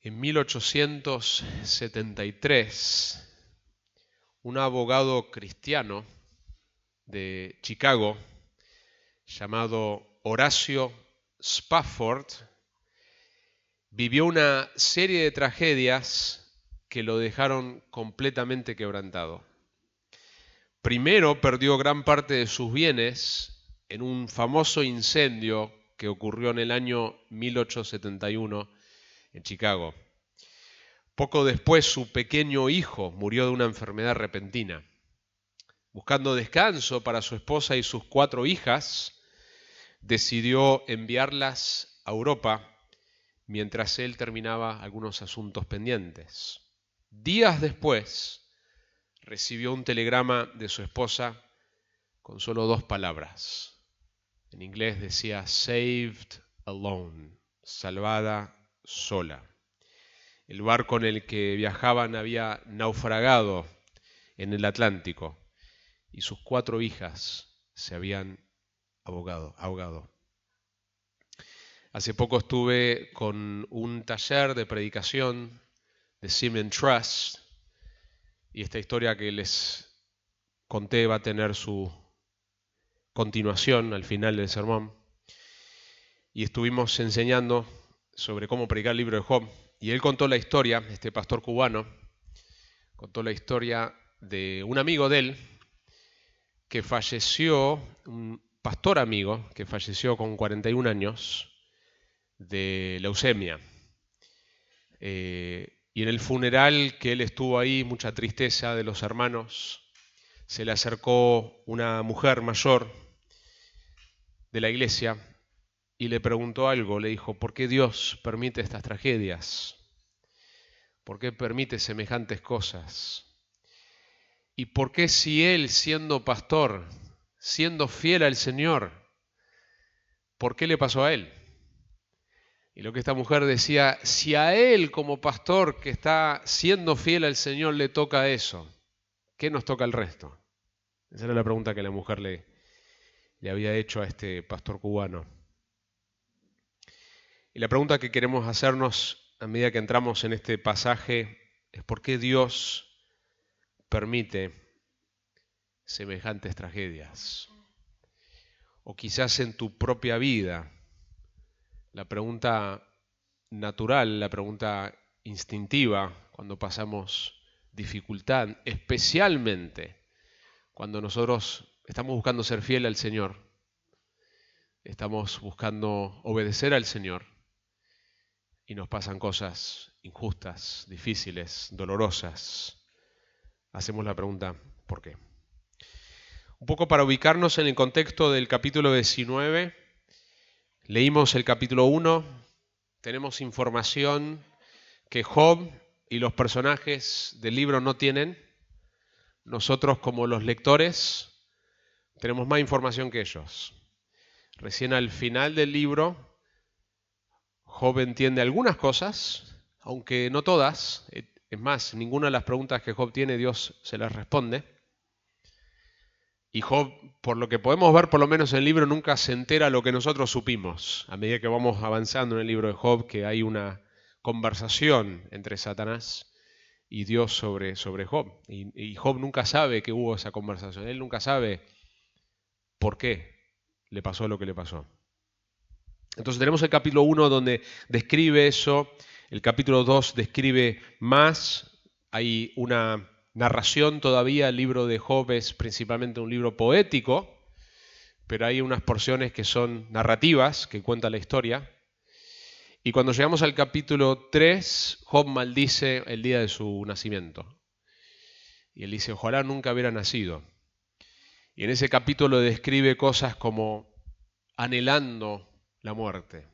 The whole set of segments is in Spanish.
En 1873, un abogado cristiano de Chicago llamado Horacio Spafford vivió una serie de tragedias que lo dejaron completamente quebrantado. Primero perdió gran parte de sus bienes en un famoso incendio que ocurrió en el año 1871 en Chicago. Poco después su pequeño hijo murió de una enfermedad repentina. Buscando descanso para su esposa y sus 4 hijas, decidió enviarlas a Europa mientras él terminaba algunos asuntos pendientes. Días después recibió un telegrama de su esposa con solo 2 palabras. En inglés decía saved alone, salvada sola. El barco en el que viajaban había naufragado en el Atlántico y sus 4 hijas se habían ahogado. Hace poco estuve con un taller de predicación de Simon Trust y esta historia que les conté va a tener su continuación al final del sermón. Y estuvimos enseñando sobre cómo predicar el libro de Job. Y él contó la historia, este pastor cubano, contó la historia de un amigo de él que falleció, un pastor amigo que falleció con 41 años de leucemia. Y en el funeral que él estuvo ahí, mucha tristeza de los hermanos, se le acercó una mujer mayor de la iglesia y le preguntó algo, le dijo, ¿por qué Dios permite estas tragedias? ¿Por qué permite semejantes cosas? ¿Y por qué si él, siendo pastor, siendo fiel al Señor, por qué le pasó a él? Y lo que esta mujer decía, si a él como pastor que está siendo fiel al Señor le toca eso, ¿qué nos toca el resto? Esa era la pregunta que la mujer le había hecho a este pastor cubano. Y la pregunta que queremos hacernos a medida que entramos en este pasaje es ¿por qué Dios permite semejantes tragedias? O quizás en tu propia vida, la pregunta natural, la pregunta instintiva cuando pasamos dificultad, especialmente cuando nosotros estamos buscando ser fiel al Señor, estamos buscando obedecer al Señor y nos pasan cosas injustas, difíciles, dolorosas. Hacemos la pregunta, ¿por qué? Un poco para ubicarnos en el contexto del capítulo 19, leímos el capítulo 1, tenemos información que Job y los personajes del libro no tienen. Nosotros como los lectores tenemos más información que ellos. Recién al final del libro, Job entiende algunas cosas, aunque no todas. Es más, ninguna de las preguntas que Job tiene, Dios se las responde. Y Job, por lo que podemos ver, por lo menos en el libro, nunca se entera lo que nosotros supimos. A medida que vamos avanzando en el libro de Job, que hay una conversación entre Satanás y Dios sobre Job. Y Job nunca sabe que hubo esa conversación. Él nunca sabe por qué le pasó lo que le pasó. Entonces tenemos el capítulo 1 donde describe eso. El capítulo 2 describe más. Hay una narración todavía. El libro de Job es principalmente un libro poético, pero hay unas porciones que son narrativas, que cuentan la historia. Y cuando llegamos al capítulo 3, Job maldice el día de su nacimiento. Y él dice, ojalá nunca hubiera nacido. Y en ese capítulo describe cosas como anhelando la muerte.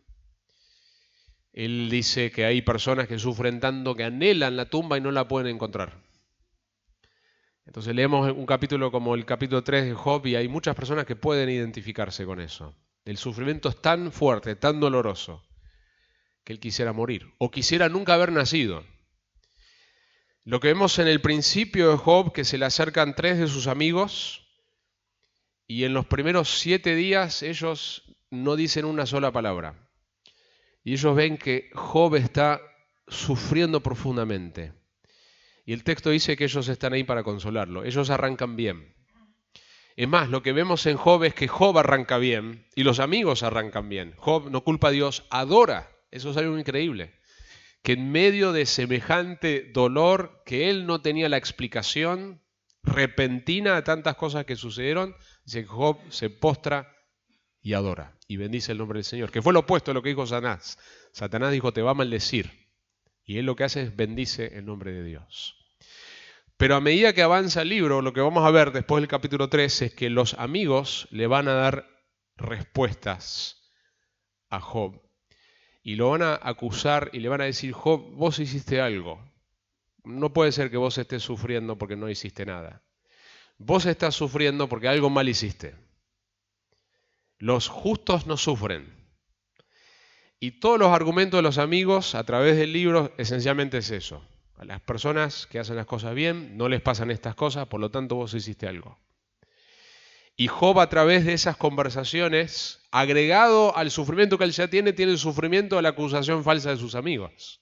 Él dice que hay personas que sufren tanto que anhelan la tumba y no la pueden encontrar. Entonces leemos un capítulo como el capítulo 3 de Job y hay muchas personas que pueden identificarse con eso. El sufrimiento es tan fuerte, tan doloroso, que él quisiera morir o quisiera nunca haber nacido. Lo que vemos en el principio de Job, que se le acercan 3 de sus amigos y en los primeros 7 días ellos no dicen una sola palabra. Y ellos ven que Job está sufriendo profundamente. Y el texto dice que ellos están ahí para consolarlo. Ellos arrancan bien. Es más, lo que vemos en Job es que Job arranca bien y los amigos arrancan bien. Job no culpa a Dios, adora. Eso es algo increíble. Que en medio de semejante dolor, que él no tenía la explicación repentina de tantas cosas que sucedieron, dice que Job se postra y adora y bendice el nombre del Señor. Que fue lo opuesto a lo que dijo Satanás. Satanás dijo, te va a maldecir. Y él lo que hace es bendice el nombre de Dios. Pero a medida que avanza el libro, lo que vamos a ver después del capítulo 3 es que los amigos le van a dar respuestas a Job. Y lo van a acusar y le van a decir, Job, vos hiciste algo. No puede ser que vos estés sufriendo porque no hiciste nada. Vos estás sufriendo porque algo mal hiciste. Los justos no sufren. Y todos los argumentos de los amigos a través del libro esencialmente es eso. A las personas que hacen las cosas bien no les pasan estas cosas, por lo tanto vos hiciste algo. Y Job a través de esas conversaciones, agregado al sufrimiento que él ya tiene el sufrimiento de la acusación falsa de sus amigos.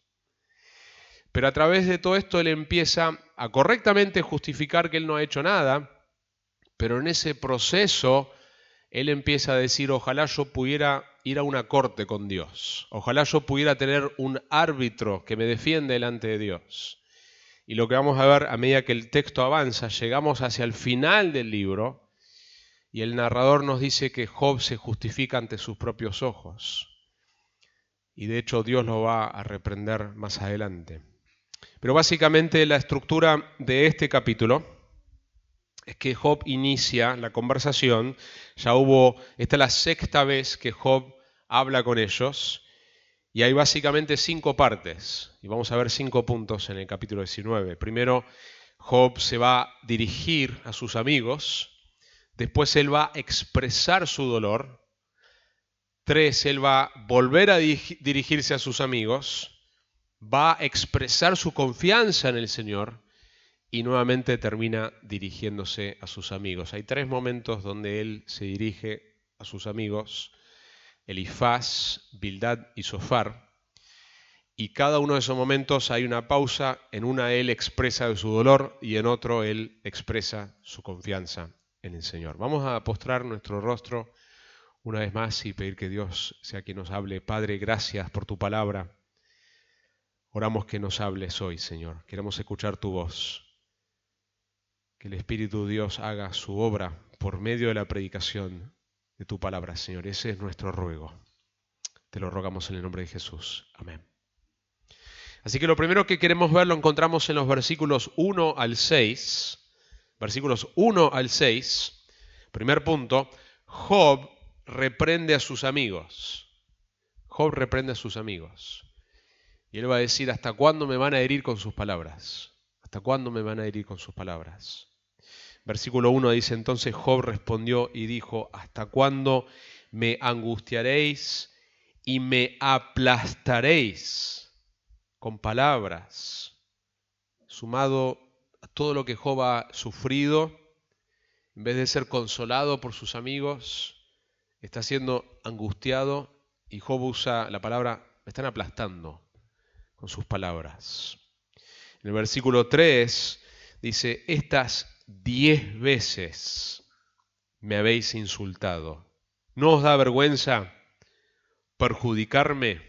Pero a través de todo esto él empieza a correctamente justificar que él no ha hecho nada, pero en ese proceso él empieza a decir, ojalá yo pudiera ir a una corte con Dios. Ojalá yo pudiera tener un árbitro que me defienda delante de Dios. Y lo que vamos a ver a medida que el texto avanza, llegamos hacia el final del libro y el narrador nos dice que Job se justifica ante sus propios ojos. Y de hecho Dios lo va a reprender más adelante. Pero básicamente la estructura de este capítulo es que Job inicia la conversación. Esta es la sexta vez que Job habla con ellos y hay básicamente 5 partes y vamos a ver 5 puntos en el capítulo 19. Primero, Job se va a dirigir a sus amigos, después él va a expresar su dolor, 3, él va a volver a dirigirse a sus amigos, va a expresar su confianza en el Señor y nuevamente termina dirigiéndose a sus amigos. Hay 3 momentos donde él se dirige a sus amigos, Elifaz, Bildad y Zofar, y cada uno de esos momentos hay una pausa, en una él expresa su dolor y en otro él expresa su confianza en el Señor. Vamos a postrar nuestro rostro una vez más y pedir que Dios sea quien nos hable. Padre, gracias por tu palabra. Oramos que nos hables hoy, Señor. Queremos escuchar tu voz. Que el Espíritu de Dios haga su obra por medio de la predicación de tu palabra, Señor. Ese es nuestro ruego. Te lo rogamos en el nombre de Jesús. Amén. Así que lo primero que queremos ver lo encontramos en los versículos 1 al 6. Versículos 1 al 6. Primer punto, Job reprende a sus amigos. Job reprende a sus amigos. Y él va a decir, ¿hasta cuándo me van a herir con sus palabras? ¿Hasta cuándo me van a herir con sus palabras? Versículo 1 dice, entonces Job respondió y dijo, ¿hasta cuándo me angustiaréis y me aplastaréis con palabras? Sumado a todo lo que Job ha sufrido, en vez de ser consolado por sus amigos, está siendo angustiado y Job usa la palabra, me están aplastando con sus palabras. En el versículo 3 dice, estas 10 veces me habéis insultado. ¿No os da vergüenza perjudicarme?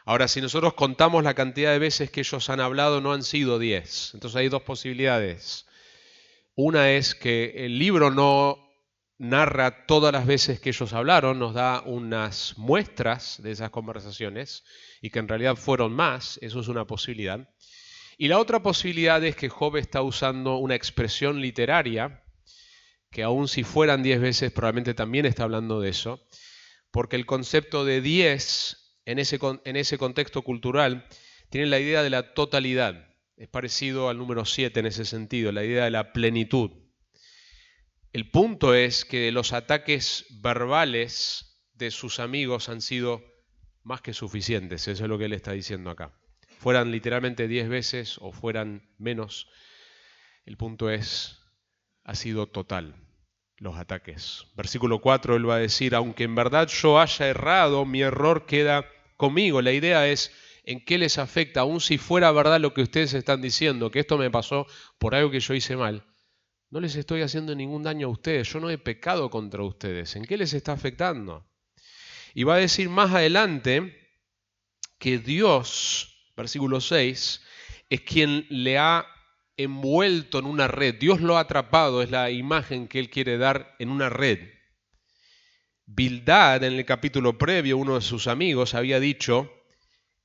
Ahora, si nosotros contamos la cantidad de veces que ellos han hablado, no han sido 10. Entonces hay 2 posibilidades. Una es que el libro no narra todas las veces que ellos hablaron, nos da unas muestras de esas conversaciones y que en realidad fueron más, eso es una posibilidad. Y la otra posibilidad es que Job está usando una expresión literaria, que aun si fueran 10 veces probablemente también está hablando de eso, porque el concepto de 10 en ese contexto cultural tiene la idea de la totalidad. Es parecido al número 7 en ese sentido, la idea de la plenitud. El punto es que los ataques verbales de sus amigos han sido más que suficientes, eso es lo que él está diciendo acá. Fueran literalmente 10 veces o fueran menos, el punto es, ha sido total los ataques. Versículo 4 él va a decir, aunque en verdad yo haya errado, mi error queda conmigo. La idea es, ¿En qué les afecta? Aun si fuera verdad lo que ustedes están diciendo, que esto me pasó por algo que yo hice mal, no les estoy haciendo ningún daño a ustedes, yo no he pecado contra ustedes. ¿En qué les está afectando? Y va a decir más adelante que Dios, versículo 6, es quien le ha envuelto en una red. Dios lo ha atrapado, es la imagen que él quiere dar en una red. Bildad, en el capítulo previo, uno de sus amigos había dicho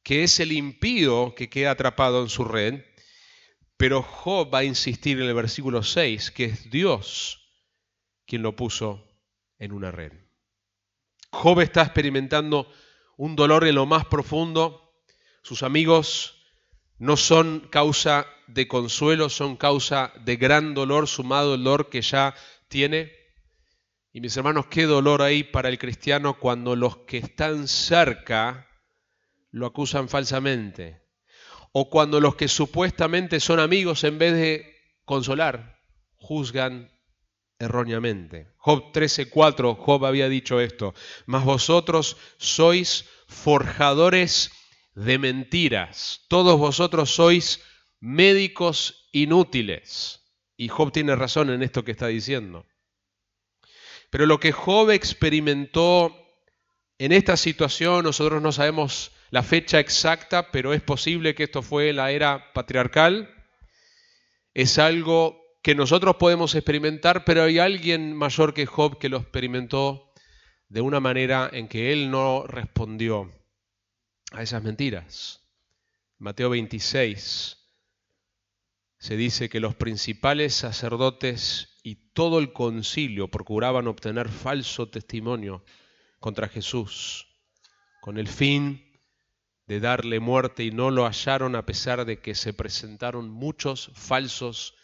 que es el impío que queda atrapado en su red, pero Job va a insistir en el versículo 6 que es Dios quien lo puso en una red. Job está experimentando un dolor en lo más profundo. Sus amigos no son causa de consuelo, son causa de gran dolor, sumado al dolor que ya tiene. Y mis hermanos, qué dolor hay para el cristiano cuando los que están cerca lo acusan falsamente. O cuando los que supuestamente son amigos, en vez de consolar, juzgan erróneamente. Job 13:4, Job había dicho esto: mas vosotros sois forjadores de mentiras, todos vosotros sois médicos inútiles. Y Job tiene razón en esto que está diciendo. Pero lo que Job experimentó en esta situación, nosotros no sabemos la fecha exacta, pero es posible que esto fue en la era patriarcal. Es algo que nosotros podemos experimentar, pero hay alguien mayor que Job que lo experimentó de una manera en que él no respondió a esas mentiras. Mateo 26 se dice que los principales sacerdotes y todo el concilio procuraban obtener falso testimonio contra Jesús, con el fin de darle muerte, y no lo hallaron a pesar de que se presentaron muchos falsos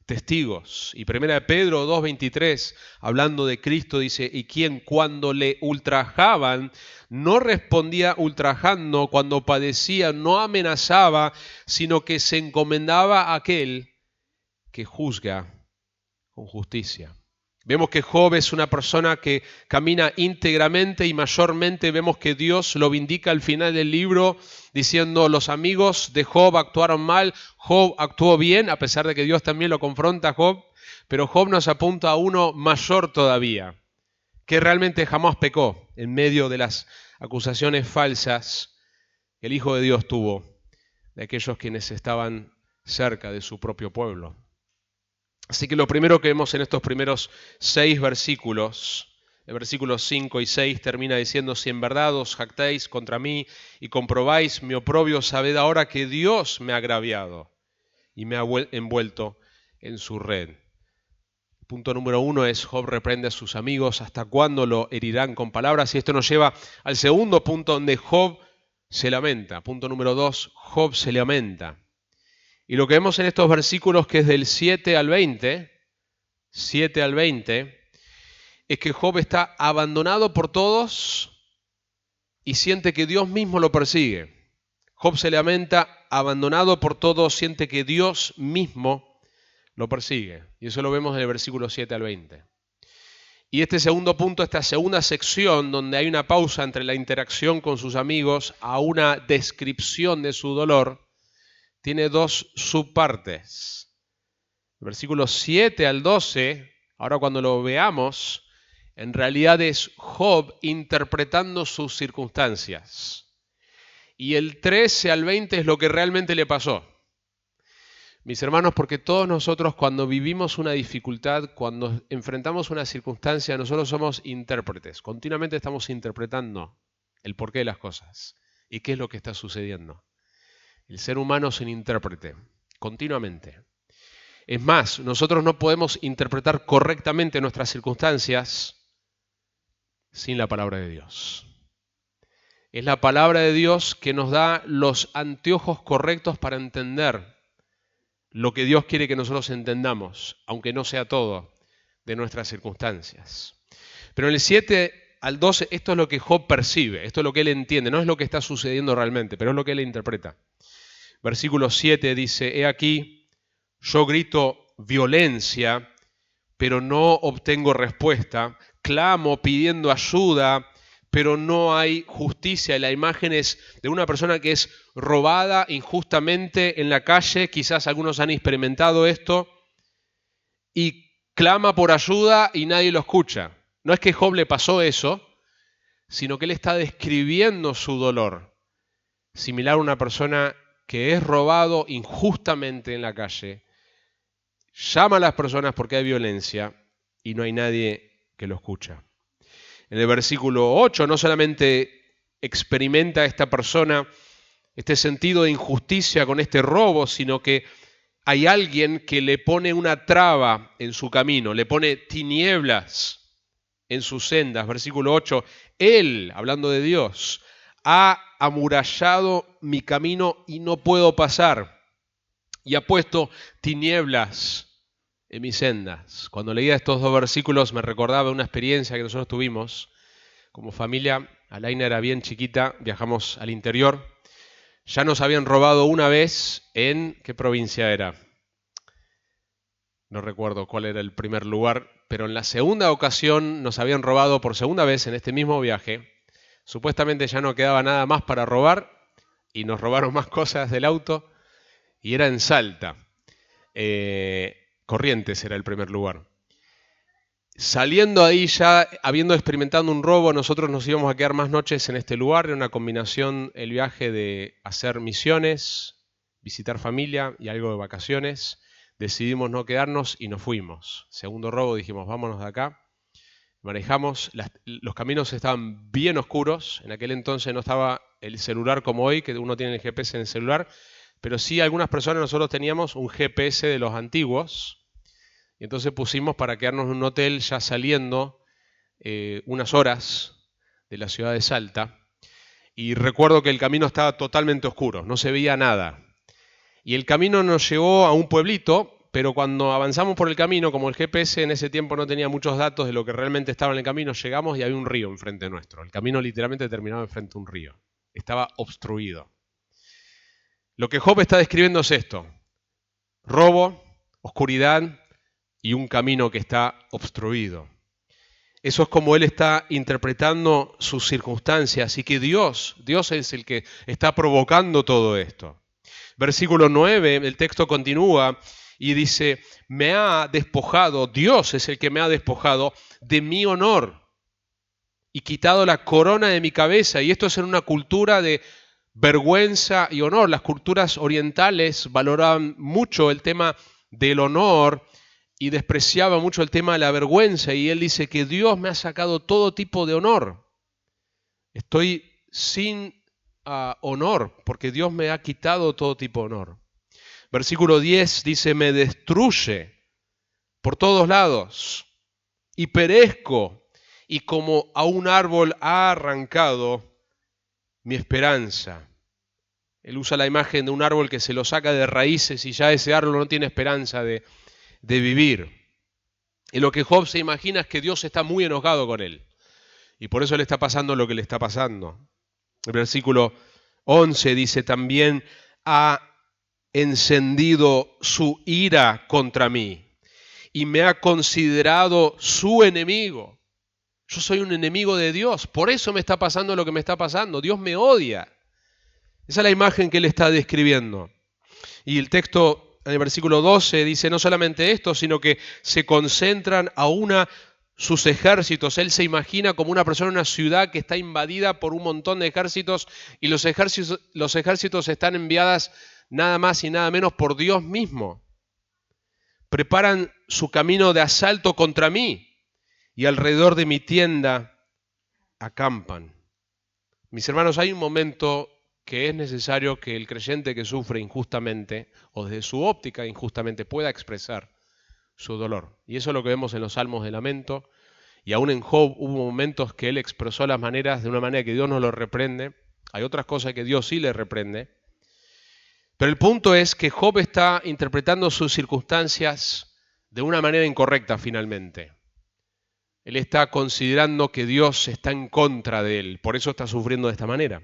testigos. Y 1 Pedro 2:23, hablando de Cristo, dice: y quien cuando le ultrajaban, no respondía ultrajando, cuando padecía, no amenazaba, sino que se encomendaba a aquel que juzga con justicia. Vemos que Job es una persona que camina íntegramente, y mayormente vemos que Dios lo vindica al final del libro diciendo: los amigos de Job actuaron mal, Job actuó bien, a pesar de que Dios también lo confronta a Job, pero Job nos apunta a uno mayor todavía, que realmente jamás pecó en medio de las acusaciones falsas que el Hijo de Dios tuvo de aquellos quienes estaban cerca de su propio pueblo. Así que lo primero que vemos en estos primeros 6 versículos, el versículo 5 y 6 termina diciendo: si en verdad os jactáis contra mí y comprobáis mi oprobio, sabed ahora que Dios me ha agraviado y me ha envuelto en su red. Punto número 1 es: Job reprende a sus amigos. ¿Hasta cuándo lo herirán con palabras? Y esto nos lleva al segundo punto, donde Job se lamenta. Punto número 2, Job se lamenta. Y lo que vemos en estos versículos, que es del 7 al 20, es que Job está abandonado por todos y siente que Dios mismo lo persigue. Job se lamenta, abandonado por todos, siente que Dios mismo lo persigue. Y eso lo vemos en el versículo 7 al 20. Y este segundo punto, esta segunda sección, donde hay una pausa entre la interacción con sus amigos a una descripción de su dolor, tiene 2 subpartes. Versículos 7 al 12, ahora cuando lo veamos, en realidad es Job interpretando sus circunstancias. Y el 13 al 20 es lo que realmente le pasó. Mis hermanos, porque todos nosotros, cuando vivimos una dificultad, cuando enfrentamos una circunstancia, nosotros somos intérpretes. Continuamente estamos interpretando el porqué de las cosas y qué es lo que está sucediendo. El ser humano es un intérprete, continuamente. Es más, nosotros no podemos interpretar correctamente nuestras circunstancias sin la palabra de Dios. Es la palabra de Dios que nos da los anteojos correctos para entender lo que Dios quiere que nosotros entendamos, aunque no sea todo de nuestras circunstancias. Pero en el 7 al 12, esto es lo que Job percibe, esto es lo que él entiende, no es lo que está sucediendo realmente, pero es lo que él interpreta. Versículo 7 dice: he aquí, yo grito violencia, pero no obtengo respuesta, clamo pidiendo ayuda, pero no hay justicia. Y la imagen es de una persona que es robada injustamente en la calle, quizás algunos han experimentado esto, y clama por ayuda y nadie lo escucha. No es que Job le pasó eso, sino que él está describiendo su dolor. Similar a una persona que es robado injustamente en la calle, llama a las personas porque hay violencia y no hay nadie que lo escucha. En el versículo 8 no solamente experimenta esta persona este sentido de injusticia con este robo, sino que hay alguien que le pone una traba en su camino, le pone tinieblas en sus sendas. Versículo 8, Él, hablando de Dios, ha amurallado mi camino y no puedo pasar, y ha puesto tinieblas en mis sendas. Cuando leía estos dos versículos me recordaba una experiencia que nosotros tuvimos como familia. Alaina era bien chiquita, viajamos al interior. Ya nos habían robado una vez en... ¿Qué provincia era? No recuerdo cuál era el primer lugar, pero en la segunda ocasión nos habían robado por segunda vez en este mismo viaje. Supuestamente ya no quedaba nada más para robar y nos robaron más cosas del auto y era en Salta. Corrientes era el primer lugar. Saliendo ahí ya, habiendo experimentado un robo, nosotros nos íbamos a quedar más noches en este lugar. Era una combinación, el viaje de hacer misiones, visitar familia y algo de vacaciones. Decidimos no quedarnos y nos fuimos. Segundo robo, dijimos, vámonos de acá. Manejamos, los caminos estaban bien oscuros. En aquel entonces no estaba el celular como hoy, que uno tiene el GPS en el celular. Pero sí algunas personas, nosotros teníamos un GPS de los antiguos. Y entonces pusimos para quedarnos en un hotel ya saliendo unas horas de la ciudad de Salta. Y recuerdo que el camino estaba totalmente oscuro, no se veía nada. Y el camino nos llevó a un pueblito, pero cuando avanzamos por el camino, como el GPS en ese tiempo no tenía muchos datos de lo que realmente estaba en el camino, llegamos y había un río enfrente nuestro. El camino literalmente terminaba enfrente de un río. Estaba obstruido. Lo que Job está describiendo es esto: robo, oscuridad y un camino que está obstruido. Eso es como él está interpretando sus circunstancias y que Dios es el que está provocando todo esto. Versículo 9, el texto continúa y dice, me ha despojado, Dios es el que me ha despojado de mi honor y quitado la corona de mi cabeza. Y esto es en una cultura de vergüenza y honor. Las culturas orientales valoraban mucho el tema del honor y despreciaba mucho el tema de la vergüenza. Y él dice que Dios me ha sacado todo tipo de honor. Estoy sin honor porque Dios me ha quitado todo tipo de honor. Versículo 10 dice, me destruye por todos lados y perezco, y como a un árbol ha arrancado mi esperanza. Él usa la imagen de un árbol que se lo saca de raíces y ya ese árbol no tiene esperanza de vivir. Y lo que Job se imagina es que Dios está muy enojado con él. Y por eso le está pasando lo que le está pasando. El versículo 11 dice, también ha encendido su ira contra mí y me ha considerado su enemigo. Yo soy un enemigo de Dios, por eso me está pasando lo que me está pasando. Dios me odia. Esa es la imagen que él está describiendo. Y el texto en el versículo 12 dice no solamente esto, sino que se concentran a sus ejércitos. Él se imagina como una persona en una ciudad que está invadida por un montón de ejércitos y los ejércitos están enviadas nada más y nada menos por Dios mismo. Preparan su camino de asalto contra mí y alrededor de mi tienda acampan. Mis hermanos, hay un momento que es necesario que el creyente que sufre injustamente o desde su óptica injustamente pueda expresar su dolor. Y eso es lo que vemos en los salmos de lamento. Y aún en Job hubo momentos que él expresó las maneras de una manera que Dios no lo reprende. Hay otras cosas que Dios sí le reprende. Pero el punto es que Job está interpretando sus circunstancias de una manera incorrecta finalmente. Él está considerando que Dios está en contra de él, por eso está sufriendo de esta manera.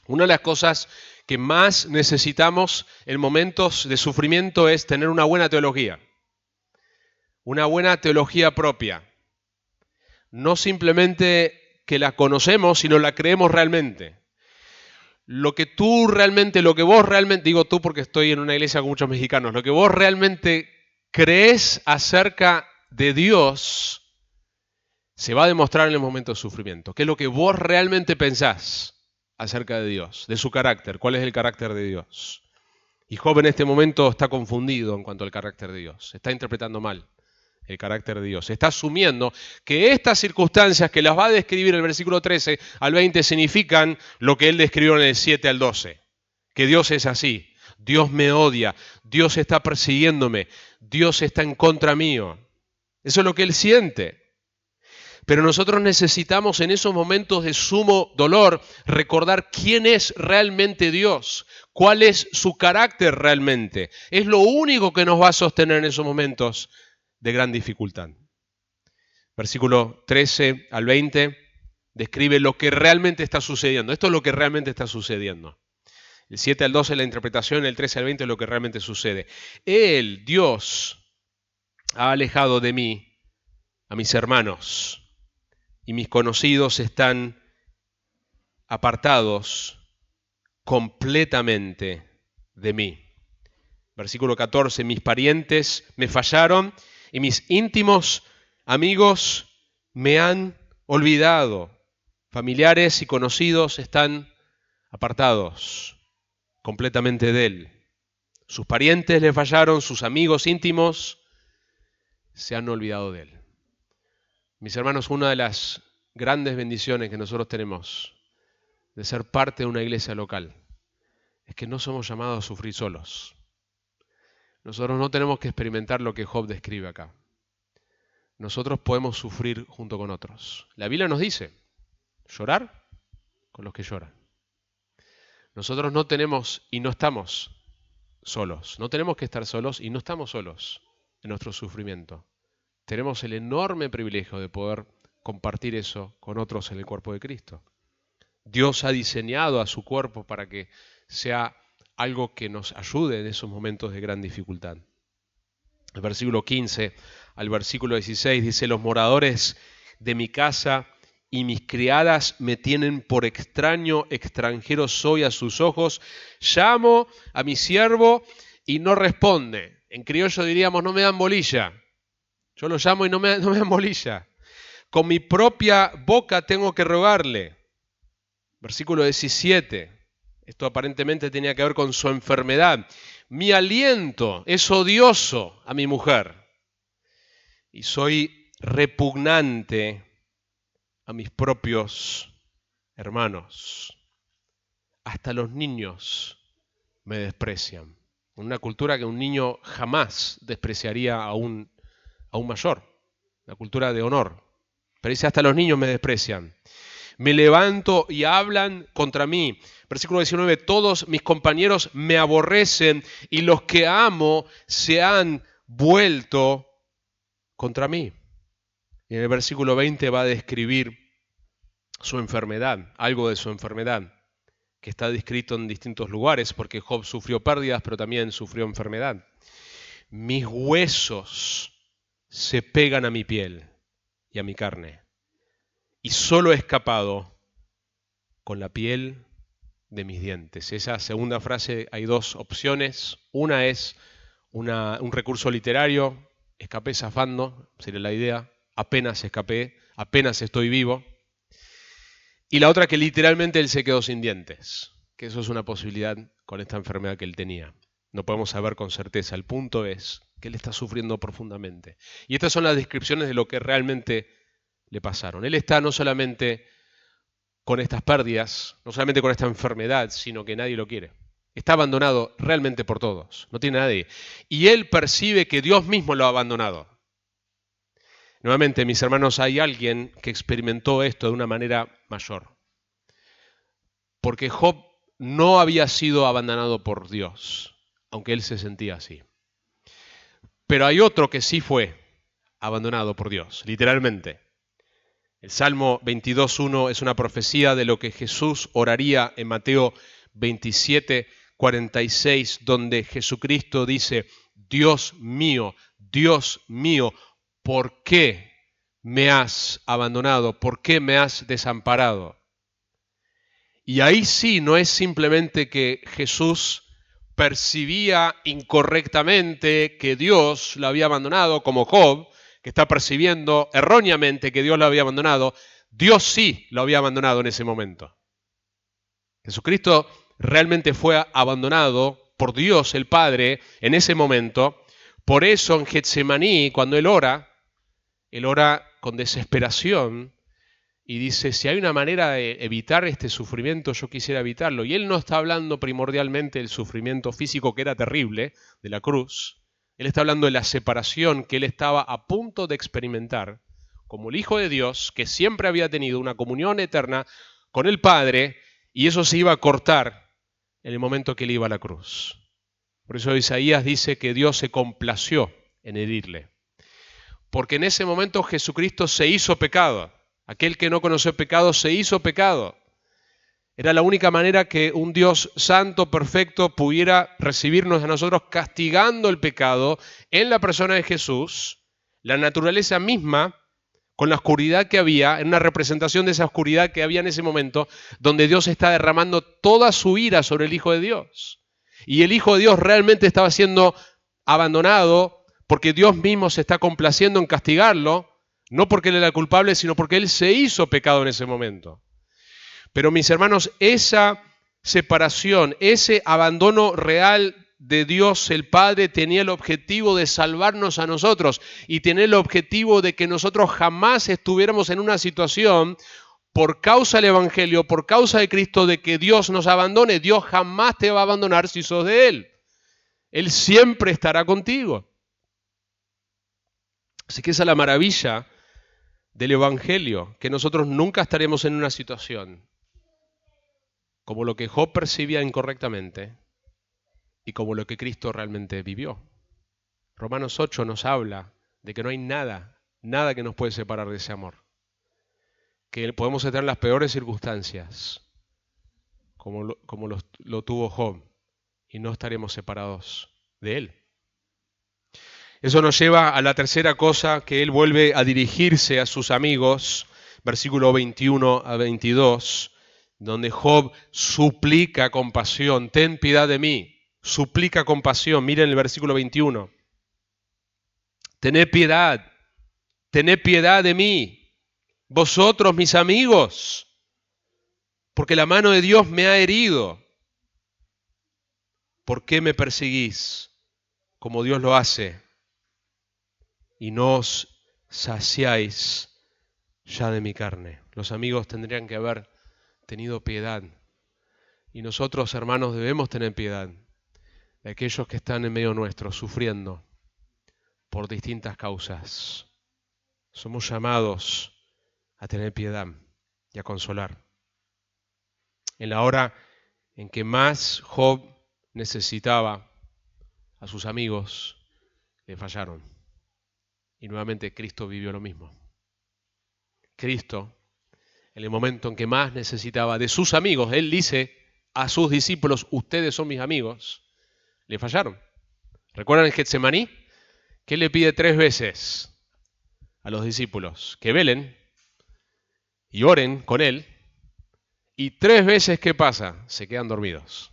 Una de las cosas que más necesitamos en momentos de sufrimiento es tener una buena teología propia. No simplemente que la conocemos, sino la creemos realmente. Lo que vos realmente, digo tú porque estoy en una iglesia con muchos mexicanos, lo que vos realmente crees acerca de Dios se va a demostrar en el momento de sufrimiento. ¿Qué es lo que vos realmente pensás acerca de Dios, de su carácter? ¿Cuál es el carácter de Dios? Y Job en este momento está confundido en cuanto al carácter de Dios. Está interpretando mal el carácter de Dios. Está asumiendo que estas circunstancias que las va a describir el versículo 13 al 20 significan lo que él describió en el 7 al 12. Que Dios es así. Dios me odia. Dios está persiguiéndome. Dios está en contra mío. Eso es lo que él siente. Pero nosotros necesitamos en esos momentos de sumo dolor recordar quién es realmente Dios, cuál es su carácter realmente. Es lo único que nos va a sostener en esos momentos de gran dificultad. Versículo 13 al 20 describe lo que realmente está sucediendo. Esto es lo que realmente está sucediendo. El 7 al 12 es la interpretación, el 13 al 20 es lo que realmente sucede. Él, Dios, ha alejado de mí a mis hermanos, y mis conocidos están apartados completamente de mí. Versículo 14, mis parientes me fallaron y mis íntimos amigos me han olvidado. Familiares y conocidos están apartados completamente de él. Sus parientes le fallaron, sus amigos íntimos se han olvidado de él. Mis hermanos, una de las grandes bendiciones que nosotros tenemos de ser parte de una iglesia local es que no somos llamados a sufrir solos. Nosotros no tenemos que experimentar lo que Job describe acá. Nosotros podemos sufrir junto con otros. La Biblia nos dice, llorar con los que lloran. Nosotros no tenemos y no estamos solos. No tenemos que estar solos y no estamos solos en nuestro sufrimiento. Tenemos el enorme privilegio de poder compartir eso con otros en el cuerpo de Cristo. Dios ha diseñado a su cuerpo para que sea algo que nos ayude en esos momentos de gran dificultad. El versículo 15 al versículo 16 dice, los moradores de mi casa y mis criadas me tienen por extraño, extranjero soy a sus ojos. Llamo a mi siervo y no responde. En criollo diríamos, no me dan bolilla. Yo lo llamo y no me dan bolilla. Con mi propia boca tengo que rogarle. Versículo 17. Esto aparentemente tenía que ver con su enfermedad. Mi aliento es odioso a mi mujer. Y soy repugnante a mis propios hermanos. Hasta los niños me desprecian. En una cultura que un niño jamás despreciaría a un mayor. La cultura de honor. Pero dice, hasta los niños me desprecian. Me levanto y hablan contra mí. Versículo 19, todos mis compañeros me aborrecen y los que amo se han vuelto contra mí. Y en el versículo 20 va a describir su enfermedad, algo de su enfermedad, que está descrito en distintos lugares, porque Job sufrió pérdidas, pero también sufrió enfermedad. Mis huesos se pegan a mi piel y a mi carne, y solo he escapado con la piel de mis dientes. Esa segunda frase hay dos opciones. Una es un recurso literario, escapé zafando, sería la idea, apenas escapé, apenas estoy vivo. Y la otra que literalmente él se quedó sin dientes, que eso es una posibilidad con esta enfermedad que él tenía. No podemos saber con certeza. El punto es que él está sufriendo profundamente. Y estas son las descripciones de lo que realmente le pasaron. Él está no solamente con estas pérdidas, no solamente con esta enfermedad, sino que nadie lo quiere. Está abandonado realmente por todos, no tiene nadie. Y él percibe que Dios mismo lo ha abandonado. Nuevamente, mis hermanos, hay alguien que experimentó esto de una manera mayor. Porque Job no había sido abandonado por Dios, aunque él se sentía así. Pero hay otro que sí fue abandonado por Dios, literalmente. El Salmo 22.1 es una profecía de lo que Jesús oraría en Mateo 27:46, donde Jesucristo dice, Dios mío, ¿por qué me has abandonado? ¿Por qué me has desamparado? Y ahí sí no es simplemente que Jesús percibía incorrectamente que Dios lo había abandonado, como Job, que está percibiendo erróneamente que Dios lo había abandonado. Dios sí lo había abandonado en ese momento. Jesucristo realmente fue abandonado por Dios el Padre en ese momento. Por eso en Getsemaní, cuando Él ora con desesperación y dice, si hay una manera de evitar este sufrimiento, yo quisiera evitarlo. Y Él no está hablando primordialmente del sufrimiento físico, que era terrible, de la cruz. Él está hablando de la separación que Él estaba a punto de experimentar como el Hijo de Dios, que siempre había tenido una comunión eterna con el Padre, y eso se iba a cortar en el momento que Él iba a la cruz. Por eso Isaías dice que Dios se complació en herirle. Porque en ese momento Jesucristo se hizo pecado. Aquel que no conoció pecado se hizo pecado. Era la única manera que un Dios santo, perfecto, pudiera recibirnos a nosotros castigando el pecado en la persona de Jesús, la naturaleza misma, con la oscuridad que había, en una representación de esa oscuridad que había en ese momento, donde Dios está derramando toda su ira sobre el Hijo de Dios. Y el Hijo de Dios realmente estaba siendo abandonado porque Dios mismo se está complaciendo en castigarlo, no porque Él era culpable, sino porque Él se hizo pecado en ese momento. Pero mis hermanos, esa separación, ese abandono real de Dios el Padre tenía el objetivo de salvarnos a nosotros y tenía el objetivo de que nosotros jamás estuviéramos en una situación por causa del Evangelio, por causa de Cristo, de que Dios nos abandone. Dios jamás te va a abandonar si sos de Él. Él siempre estará contigo. Así que esa es la maravilla del Evangelio, que nosotros nunca estaremos en una situación como lo que Job percibía incorrectamente y como lo que Cristo realmente vivió. Romanos 8 nos habla de que no hay nada que nos puede separar de ese amor. Que podemos estar en las peores circunstancias, como lo tuvo Job, y no estaremos separados de él. Eso nos lleva a la tercera cosa, que él vuelve a dirigirse a sus amigos, versículo 21 a 22, donde Job suplica compasión, ten piedad de mí, suplica compasión. Miren el versículo 21. Tened piedad de mí, vosotros mis amigos, porque la mano de Dios me ha herido. ¿Por qué me perseguís como Dios lo hace? Y no os saciáis ya de mi carne. Los amigos tendrían que haber tenido piedad. Y nosotros, hermanos, debemos tener piedad de aquellos que están en medio nuestro, sufriendo por distintas causas. Somos llamados a tener piedad y a consolar. En la hora en que más Job necesitaba a sus amigos, le fallaron. Y nuevamente Cristo vivió lo mismo. Cristo, en el momento en que más necesitaba de sus amigos, Él dice a sus discípulos, ustedes son mis amigos, le fallaron. ¿Recuerdan en Getsemaní? ¿Qué le pide 3 veces a los discípulos? Que velen y oren con Él. Y 3 veces, ¿qué pasa? Se quedan dormidos.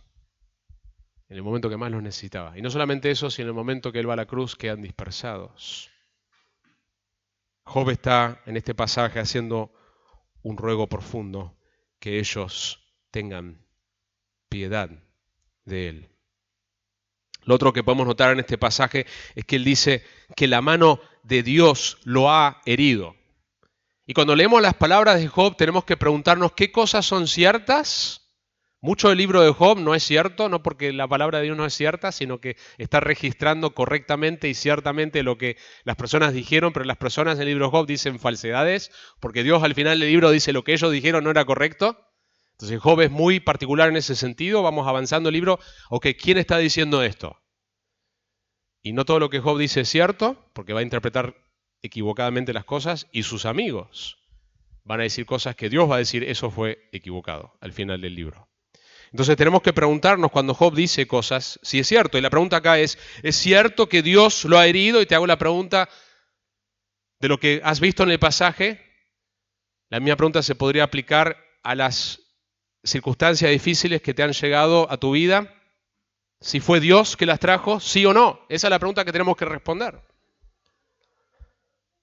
En el momento que más los necesitaba. Y no solamente eso, sino en el momento que Él va a la cruz, quedan dispersados. Job está en este pasaje haciendo un ruego profundo que ellos tengan piedad de Él. Lo otro que podemos notar en este pasaje es que Él dice que la mano de Dios lo ha herido. Y cuando leemos las palabras de Job tenemos que preguntarnos qué cosas son ciertas. Mucho del libro de Job no es cierto, no porque la palabra de Dios no es cierta, sino que está registrando correctamente y ciertamente lo que las personas dijeron, pero las personas del libro de Job dicen falsedades, porque Dios al final del libro dice lo que ellos dijeron no era correcto. Entonces Job es muy particular en ese sentido, vamos avanzando el libro, ok, ¿quién está diciendo esto? Y no todo lo que Job dice es cierto, porque va a interpretar equivocadamente las cosas, y sus amigos van a decir cosas que Dios va a decir, eso fue equivocado al final del libro. Entonces tenemos que preguntarnos cuando Job dice cosas, si es cierto. Y la pregunta acá ¿es cierto que Dios lo ha herido? Y te hago la pregunta, de lo que has visto en el pasaje, la misma pregunta se podría aplicar a las circunstancias difíciles que te han llegado a tu vida. Si fue Dios que las trajo, sí o no. Esa es la pregunta que tenemos que responder.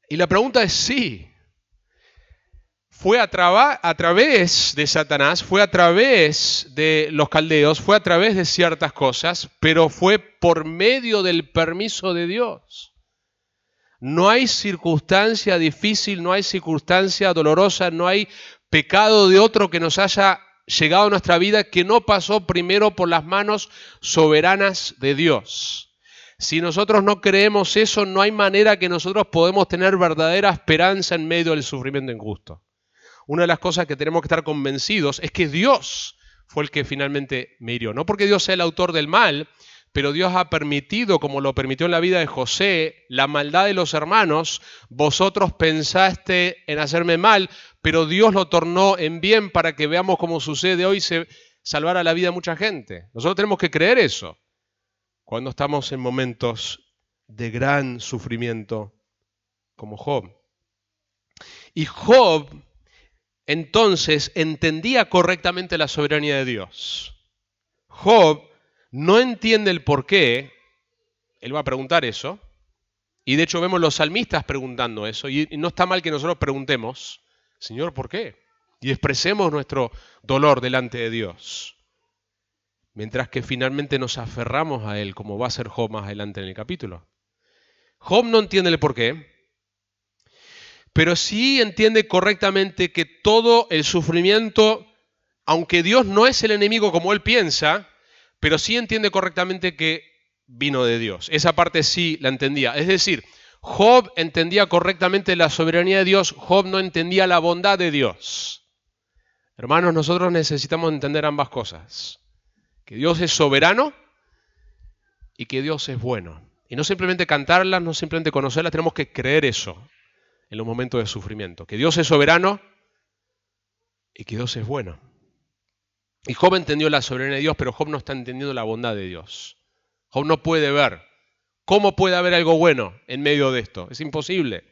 Y la pregunta es sí. Fue a través de Satanás, fue a través de los caldeos, fue a través de ciertas cosas, pero fue por medio del permiso de Dios. No hay circunstancia difícil, no hay circunstancia dolorosa, no hay pecado de otro que nos haya llegado a nuestra vida que no pasó primero por las manos soberanas de Dios. Si nosotros no creemos eso, no hay manera que nosotros podamos tener verdadera esperanza en medio del sufrimiento injusto. Una de las cosas que tenemos que estar convencidos es que Dios fue el que finalmente me hirió. No porque Dios sea el autor del mal, pero Dios ha permitido, como lo permitió en la vida de José, la maldad de los hermanos. Vosotros pensaste en hacerme mal, pero Dios lo tornó en bien para que veamos cómo sucede hoy, se salvara la vida de mucha gente. Nosotros tenemos que creer eso cuando estamos en momentos de gran sufrimiento como Job. Y Job entonces entendía correctamente la soberanía de Dios. Job no entiende el por qué, él va a preguntar eso, y de hecho vemos los salmistas preguntando eso, y no está mal que nosotros preguntemos, Señor, ¿por qué? Y expresemos nuestro dolor delante de Dios, mientras que finalmente nos aferramos a Él, como va a ser Job más adelante en el capítulo. Job no entiende el por qué, pero sí entiende correctamente que todo el sufrimiento, aunque Dios no es el enemigo como él piensa, pero sí entiende correctamente que vino de Dios. Esa parte sí la entendía. Es decir, Job entendía correctamente la soberanía de Dios, Job no entendía la bondad de Dios. Hermanos, nosotros necesitamos entender ambas cosas. Que Dios es soberano y que Dios es bueno. Y no simplemente cantarlas, no simplemente conocerlas, tenemos que creer eso en los momentos de sufrimiento. Que Dios es soberano y que Dios es bueno. Y Job entendió la soberanía de Dios, pero Job no está entendiendo la bondad de Dios. Job no puede ver. ¿Cómo puede haber algo bueno en medio de esto? Es imposible.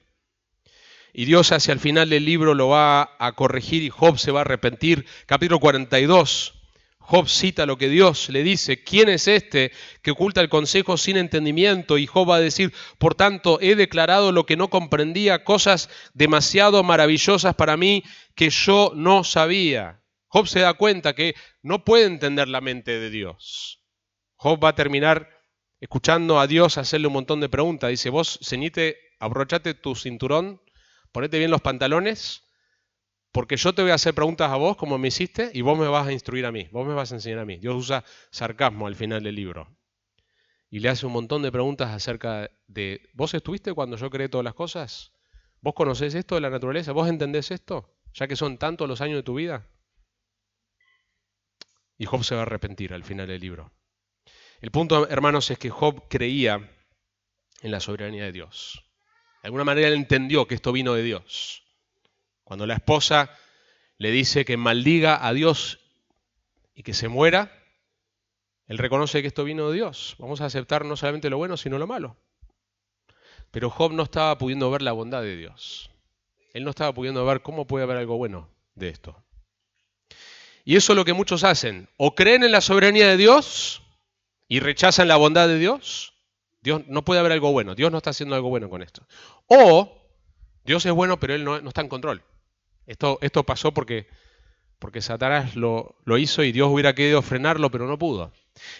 Y Dios hacia el final del libro lo va a corregir y Job se va a arrepentir. Capítulo 42. Job cita lo que Dios le dice. ¿Quién es este que oculta el consejo sin entendimiento? Y Job va a decir, por tanto, he declarado lo que no comprendía, cosas demasiado maravillosas para mí que yo no sabía. Job se da cuenta que no puede entender la mente de Dios. Job va a terminar escuchando a Dios hacerle un montón de preguntas. Dice, vos ceñite, abrochate tu cinturón, ponete bien los pantalones, porque yo te voy a hacer preguntas a vos como me hiciste y vos me vas a instruir a mí, vos me vas a enseñar a mí. Dios usa sarcasmo al final del libro. Y le hace un montón de preguntas acerca de, ¿vos estuviste cuando yo creé todas las cosas? ¿Vos conocés esto de la naturaleza? ¿Vos entendés esto? Ya que son tantos los años de tu vida. Y Job se va a arrepentir al final del libro. El punto, hermanos, es que Job creía en la soberanía de Dios. De alguna manera él entendió que esto vino de Dios. Cuando la esposa le dice que maldiga a Dios y que se muera, él reconoce que esto vino de Dios. Vamos a aceptar no solamente lo bueno, sino lo malo. Pero Job no estaba pudiendo ver la bondad de Dios. Él no estaba pudiendo ver cómo puede haber algo bueno de esto. Y eso es lo que muchos hacen. O creen en la soberanía de Dios y rechazan la bondad de Dios. Dios no puede haber algo bueno. Dios no está haciendo algo bueno con esto. O Dios es bueno, pero Él no está en control. Esto pasó porque Satanás lo hizo y Dios hubiera querido frenarlo, pero no pudo.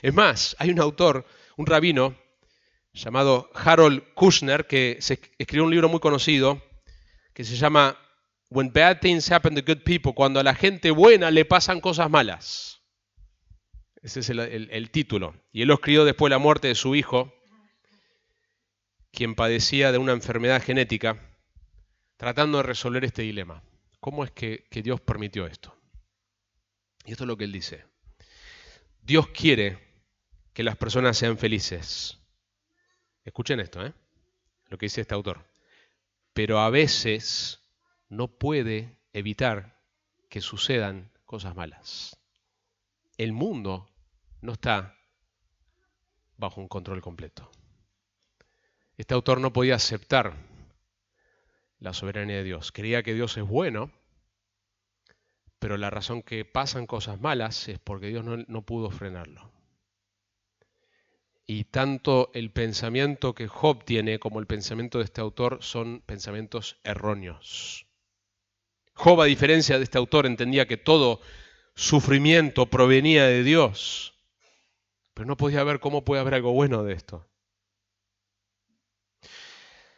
Es más, hay un autor, un rabino, llamado Harold Kushner, que escribió un libro muy conocido que se llama When Bad Things Happen to Good People, cuando a la gente buena le pasan cosas malas. Ese es el título. Y él lo escribió después de la muerte de su hijo, quien padecía de una enfermedad genética, tratando de resolver este dilema. ¿Cómo es que Dios permitió esto? Y esto es lo que él dice. Dios quiere que las personas sean felices. Escuchen esto, lo que dice este autor. Pero a veces no puede evitar que sucedan cosas malas. El mundo no está bajo un control completo. Este autor no podía aceptar la soberanía de Dios. Creía que Dios es bueno, pero la razón que pasan cosas malas es porque Dios no pudo frenarlo. Y tanto el pensamiento que Job tiene como el pensamiento de este autor son pensamientos erróneos. Job, a diferencia de este autor, entendía que todo sufrimiento provenía de Dios, pero no podía ver cómo puede haber algo bueno de esto.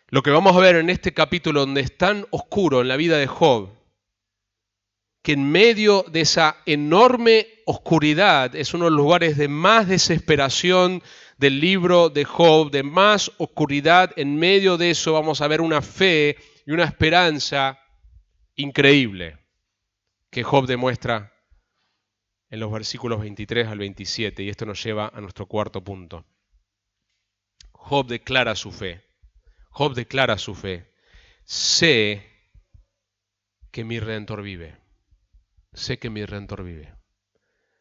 Lo que vamos a ver en este capítulo, donde es tan oscuro en la vida de Job, que en medio de esa enorme oscuridad es uno de los lugares de más desesperación del libro de Job, de más oscuridad. En medio de eso vamos a ver una fe y una esperanza increíble que Job demuestra en los versículos 23 al 27, y esto nos lleva a nuestro cuarto punto. Job declara su fe. Job declara su fe. Sé que mi Redentor vive. Sé que mi Redentor vive.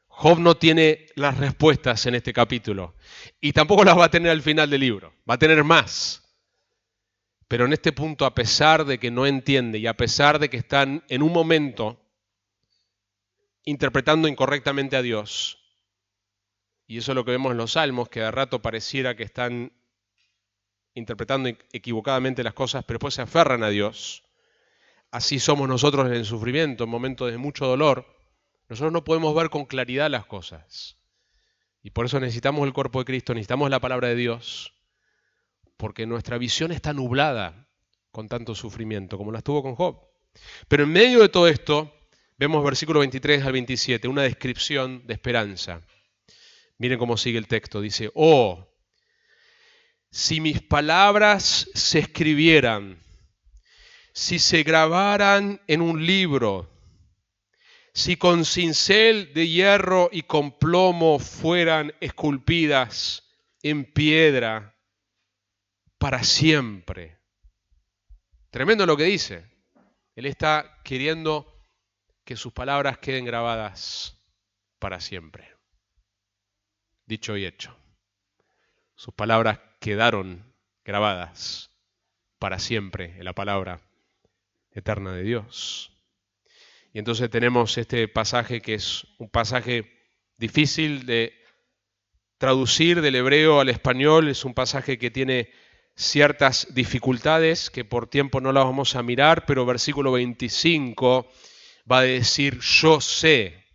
Job no tiene las respuestas en este capítulo y tampoco las va a tener al final del libro. Va a tener más. Pero en este punto, a pesar de que no entiende y a pesar de que están en un momento interpretando incorrectamente a Dios, y eso es lo que vemos en los Salmos, que de rato pareciera que están interpretando equivocadamente las cosas, pero después se aferran a Dios. Así somos nosotros en el sufrimiento, en momentos de mucho dolor. Nosotros no podemos ver con claridad las cosas. Y por eso necesitamos el cuerpo de Cristo, necesitamos la palabra de Dios, porque nuestra visión está nublada con tanto sufrimiento, como la estuvo con Job. Pero en medio de todo esto, vemos versículo 23 al 27, una descripción de esperanza. Miren cómo sigue el texto, dice, oh, si mis palabras se escribieran, si se grabaran en un libro, si con cincel de hierro y con plomo fueran esculpidas en piedra para siempre. Tremendo lo que dice. Él está queriendo que sus palabras queden grabadas para siempre. Dicho y hecho. Sus palabras quedaron grabadas para siempre en la palabra eterna de Dios. Y entonces tenemos este pasaje que es un pasaje difícil de traducir del hebreo al español. Es un pasaje que tiene ciertas dificultades que por tiempo no las vamos a mirar, pero versículo 25 va a decir yo sé.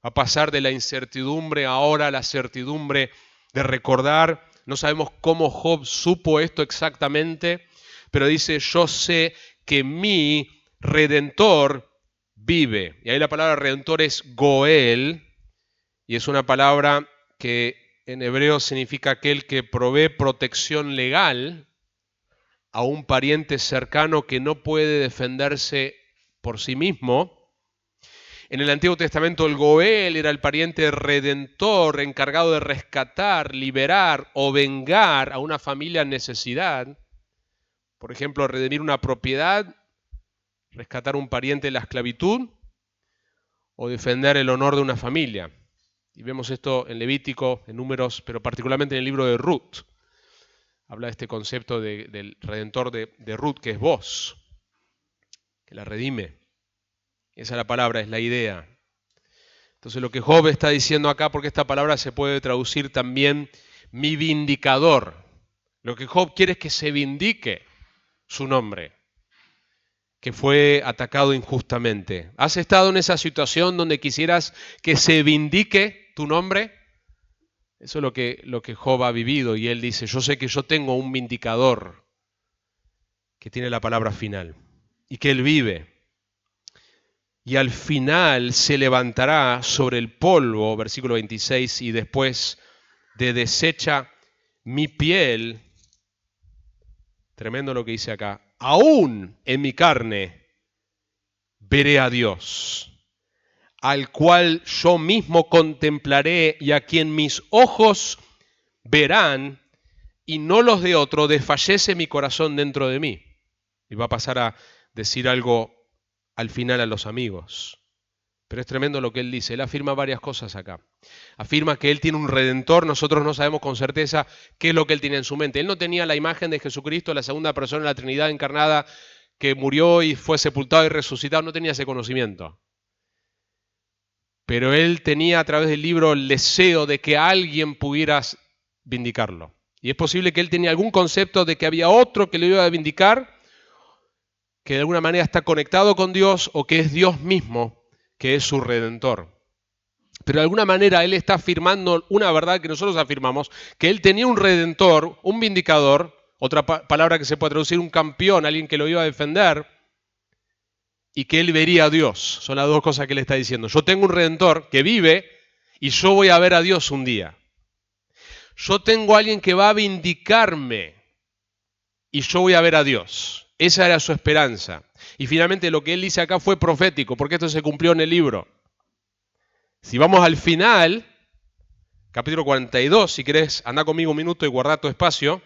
Va a pasar de la incertidumbre ahora a la certidumbre de recordar. No sabemos cómo Job supo esto exactamente, pero dice yo sé que mi Redentor vive. Y ahí la palabra Redentor es Goel, y es una palabra que en hebreo significa aquel que provee protección legal a un pariente cercano que no puede defenderse por sí mismo. En el Antiguo Testamento el Goel era el pariente redentor encargado de rescatar, liberar o vengar a una familia en necesidad. Por ejemplo, redimir una propiedad, rescatar a un pariente de la esclavitud o defender el honor de una familia. Y vemos esto en Levítico, en Números, pero particularmente en el libro de Ruth. Habla de este concepto del redentor de Ruth, que es vos, que la redime. Esa es la palabra, es la idea. Entonces lo que Job está diciendo acá, porque esta palabra se puede traducir también mi vindicador. Lo que Job quiere es que se vindique su nombre, que fue atacado injustamente. ¿Has estado en esa situación donde quisieras que se vindique tu nombre? Eso es lo que Job ha vivido, y él dice, yo sé que yo tengo un vindicador que tiene la palabra final y que él vive. Y al final se levantará sobre el polvo, versículo 26, y después de deshecha mi piel, tremendo lo que dice acá, aún en mi carne veré a Dios, al cual yo mismo contemplaré y a quien mis ojos verán y no los de otro, desfallece mi corazón dentro de mí. Y va a pasar a decir algo al final a los amigos. Pero es tremendo lo que él dice. Él afirma varias cosas acá. Afirma que él tiene un redentor. Nosotros no sabemos con certeza qué es lo que él tiene en su mente. Él no tenía la imagen de Jesucristo, la segunda persona de la Trinidad encarnada, que murió y fue sepultado y resucitado, no tenía ese conocimiento. Pero él tenía a través del libro el deseo de que alguien pudiera vindicarlo. Y es posible que él tenía algún concepto de que había otro que lo iba a vindicar, que de alguna manera está conectado con Dios o que es Dios mismo, que es su redentor. Pero de alguna manera él está afirmando una verdad que nosotros afirmamos, que él tenía un redentor, un vindicador, otra palabra que se puede traducir, un campeón, alguien que lo iba a defender, y que él vería a Dios. Son las dos cosas que él está diciendo. Yo tengo un redentor que vive y yo voy a ver a Dios un día. Yo tengo a alguien que va a vindicarme y yo voy a ver a Dios. Esa era su esperanza. Y finalmente lo que él dice acá fue profético, porque esto se cumplió en el libro. Si vamos al final, capítulo 42, si querés, anda conmigo un minuto y guarda tu espacio.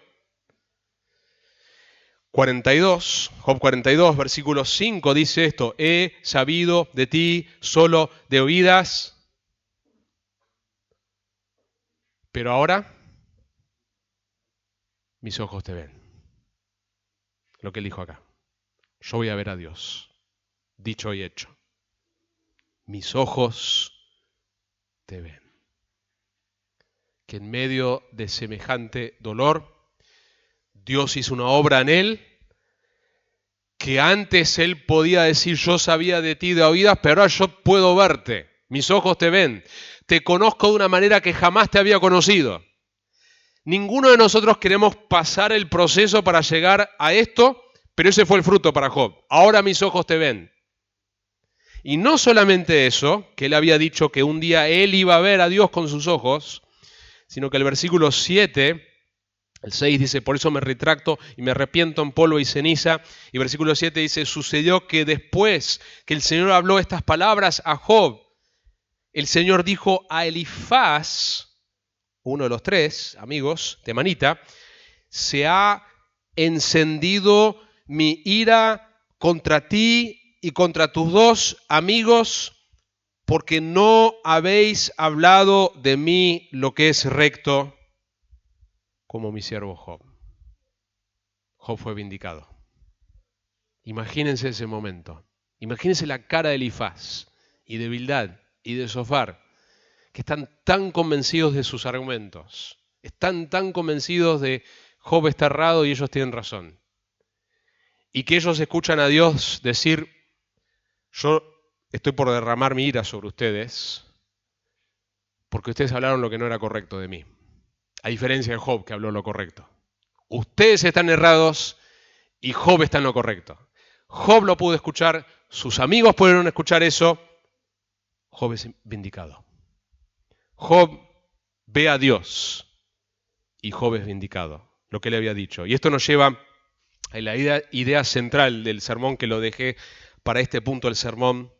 42, Job 42, versículo 5 dice esto: he sabido de ti solo de oídas, pero ahora mis ojos te ven. Lo que él dijo acá. Yo voy a ver a Dios, dicho y hecho. Mis ojos te ven. Que en medio de semejante dolor, Dios hizo una obra en él, que antes él podía decir yo sabía de ti de oídas, pero ahora yo puedo verte, mis ojos te ven, te conozco de una manera que jamás te había conocido. Ninguno de nosotros queremos pasar el proceso para llegar a esto, pero ese fue el fruto para Job. Ahora mis ojos te ven. Y no solamente eso, que él había dicho que un día él iba a ver a Dios con sus ojos, sino que el versículo 7, el 6 dice, por eso me retracto y me arrepiento en polvo y ceniza. Y versículo 7 dice, sucedió que después que el Señor habló estas palabras a Job, el Señor dijo a Elifaz, uno de los tres amigos de Manita, se ha encendido mi ira contra ti y contra tus dos amigos, porque no habéis hablado de mí lo que es recto, como mi siervo Job. Job fue vindicado. Imagínense ese momento. Imagínense la cara de Elifaz y de Bildad y de Zofar, que están tan convencidos de sus argumentos. Están tan convencidos de Job está errado y ellos tienen razón. Y que ellos escuchan a Dios decir, yo estoy por derramar mi ira sobre ustedes porque ustedes hablaron lo que no era correcto de mí. A diferencia de Job, que habló lo correcto. Ustedes están errados y Job está en lo correcto. Job lo pudo escuchar, sus amigos pudieron escuchar eso. Job es vindicado. Job ve a Dios y Job es vindicado, lo que le había dicho. Y esto nos lleva a la idea central del sermón, que lo dejé para este punto del sermón,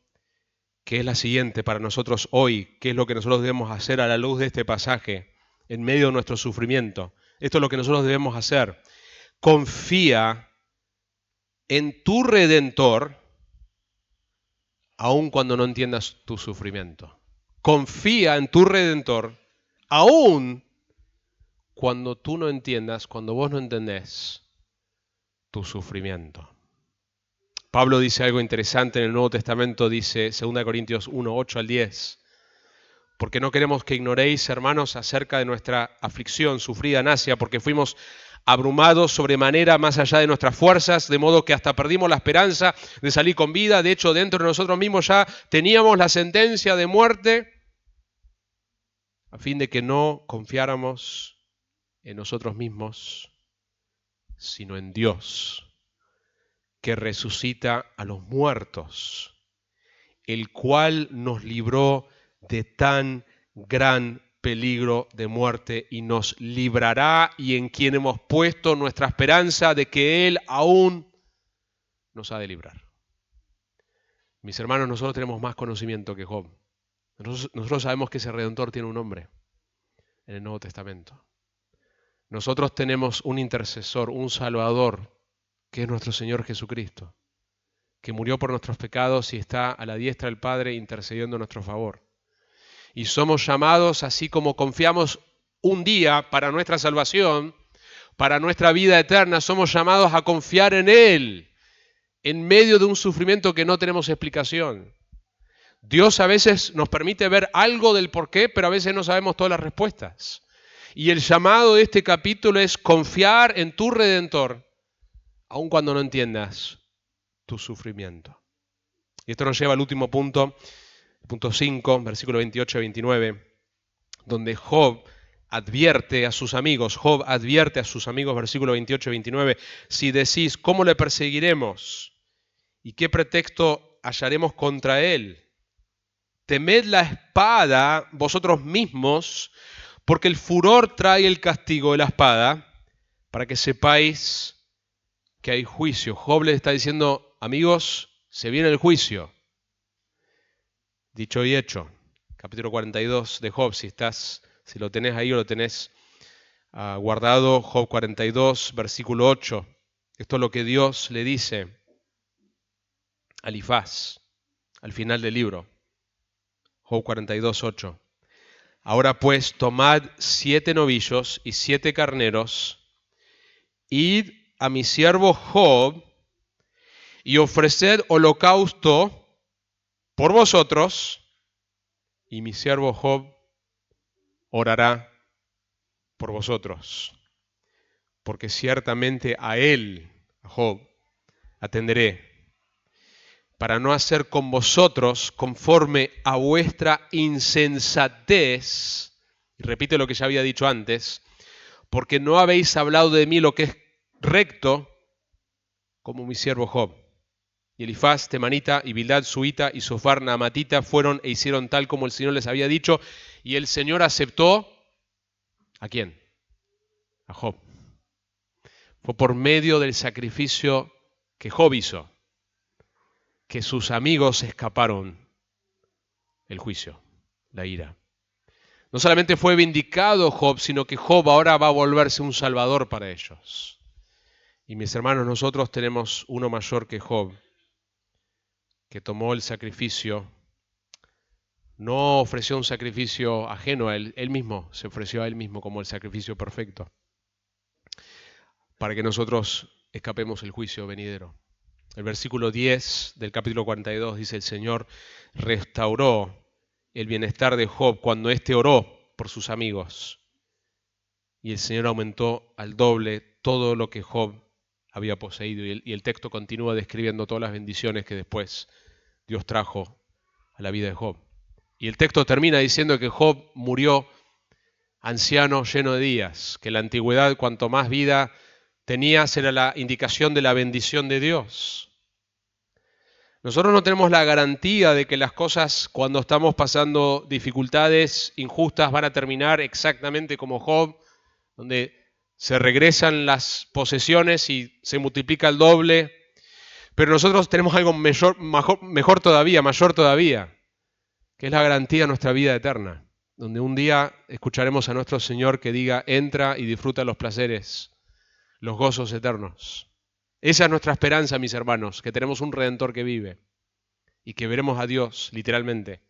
que es la siguiente para nosotros hoy, que es lo que nosotros debemos hacer a la luz de este pasaje, en medio de nuestro sufrimiento. Esto es lo que nosotros debemos hacer. Confía en tu Redentor, aun cuando no entiendas tu sufrimiento. Confía en tu Redentor, aun cuando tú no entiendas, cuando vos no entendés tu sufrimiento. Pablo dice algo interesante en el Nuevo Testamento, dice 2 Corintios 1, 8 al 10. Porque no queremos que ignoréis, hermanos, acerca de nuestra aflicción sufrida en Asia, porque fuimos abrumados sobremanera más allá de nuestras fuerzas, de modo que hasta perdimos la esperanza de salir con vida. De hecho, dentro de nosotros mismos ya teníamos la sentencia de muerte, a fin de que no confiáramos en nosotros mismos, sino en Dios, que resucita a los muertos, el cual nos libró de tan gran peligro de muerte y nos librará, y en quien hemos puesto nuestra esperanza de que Él aún nos ha de librar. Mis hermanos, nosotros tenemos más conocimiento que Job. Nosotros sabemos que ese Redentor tiene un nombre en el Nuevo Testamento. Nosotros tenemos un intercesor, un Salvador, que es nuestro Señor Jesucristo, que murió por nuestros pecados y está a la diestra del Padre intercediendo a nuestro favor. Y somos llamados, así como confiamos un día para nuestra salvación, para nuestra vida eterna, somos llamados a confiar en Él en medio de un sufrimiento que no tenemos explicación. Dios a veces nos permite ver algo del porqué, pero a veces no sabemos todas las respuestas. Y el llamado de este capítulo es confiar en tu Redentor, aun cuando no entiendas tu sufrimiento. Y esto nos lleva al último punto, punto 5, versículo 28 a 29, donde Job advierte a sus amigos, versículo 28 y 29, si decís, ¿cómo le perseguiremos? ¿Y qué pretexto hallaremos contra él? Temed la espada vosotros mismos, porque el furor trae el castigo de la espada, para que sepáis que hay juicio. Job les está diciendo, amigos, se viene el juicio. Dicho y hecho, capítulo 42 de Job, si lo tenés ahí o lo tenés guardado, Job 42, versículo 8. Esto es lo que Dios le dice a Elifaz al final del libro. Job 42, 8. Ahora pues, tomad 7 novillos y 7 carneros, id a mi siervo Job y ofreced holocausto por vosotros, y mi siervo Job orará por vosotros, porque ciertamente a él, a Job, atenderé, para no hacer con vosotros conforme a vuestra insensatez, y repite lo que ya había dicho antes, porque no habéis hablado de mí lo que es recto, como mi siervo Job. Y Elifaz, Temanita, y Bildad, Suita, y Sofar, Naamatita, fueron e hicieron tal como el Señor les había dicho, y el Señor aceptó, ¿a quién? A Job. Fue por medio del sacrificio que Job hizo, que sus amigos escaparon el juicio, la ira. No solamente fue vindicado Job, sino que Job ahora va a volverse un salvador para ellos. Y mis hermanos, nosotros tenemos uno mayor que Job, que tomó el sacrificio, no ofreció un sacrificio ajeno a él, él mismo se ofreció a él mismo como el sacrificio perfecto, para que nosotros escapemos el juicio venidero. El versículo 10 del capítulo 42 dice, el Señor restauró el bienestar de Job cuando éste oró por sus amigos. Y el Señor aumentó al doble todo lo que Job había poseído. Y el texto continúa describiendo todas las bendiciones que después Dios trajo a la vida de Job. Y el texto termina diciendo que Job murió anciano, lleno de días, que en la antigüedad cuanto más vida tenías era la indicación de la bendición de Dios. Nosotros no tenemos la garantía de que las cosas cuando estamos pasando dificultades injustas van a terminar exactamente como Job, donde se regresan las posesiones y se multiplica el doble, pero nosotros tenemos algo mejor todavía, mayor todavía, que es la garantía de nuestra vida eterna, donde un día escucharemos a nuestro Señor que diga, entra y disfruta los placeres, los gozos eternos. Esa es nuestra esperanza, mis hermanos, que tenemos un Redentor que vive y que veremos a Dios, literalmente,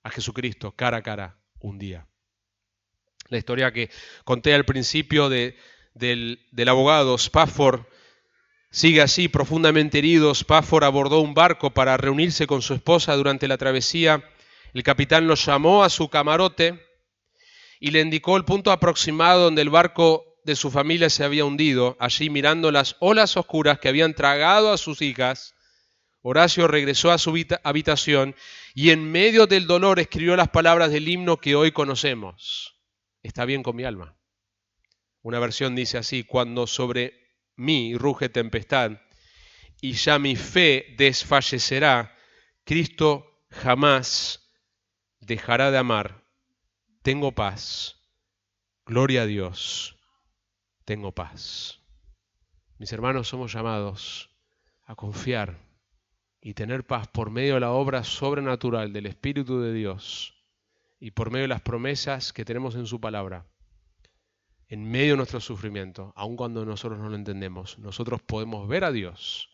a Jesucristo, cara a cara, un día. La historia que conté al principio del abogado Spafford sigue así, profundamente herido. Spafford abordó un barco para reunirse con su esposa durante la travesía. El capitán lo llamó a su camarote y le indicó el punto aproximado donde el barco de su familia se había hundido. Allí, mirando las olas oscuras que habían tragado a sus hijas, Horacio regresó a su habitación y en medio del dolor escribió las palabras del himno que hoy conocemos. Está bien con mi alma. Una versión dice así, cuando sobre mí ruge tempestad y ya mi fe desfallecerá, Cristo jamás dejará de amar. Tengo paz. Gloria a Dios. Tengo paz. Mis hermanos, somos llamados a confiar y tener paz por medio de la obra sobrenatural del Espíritu de Dios y por medio de las promesas que tenemos en su palabra. En medio de nuestro sufrimiento, aun cuando nosotros no lo entendemos, nosotros podemos ver a Dios,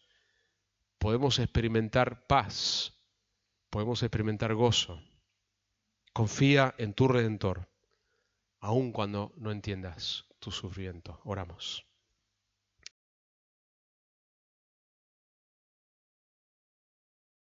podemos experimentar paz, podemos experimentar gozo. Confía en tu Redentor, aun cuando no entiendas tu sufrimiento. Oramos.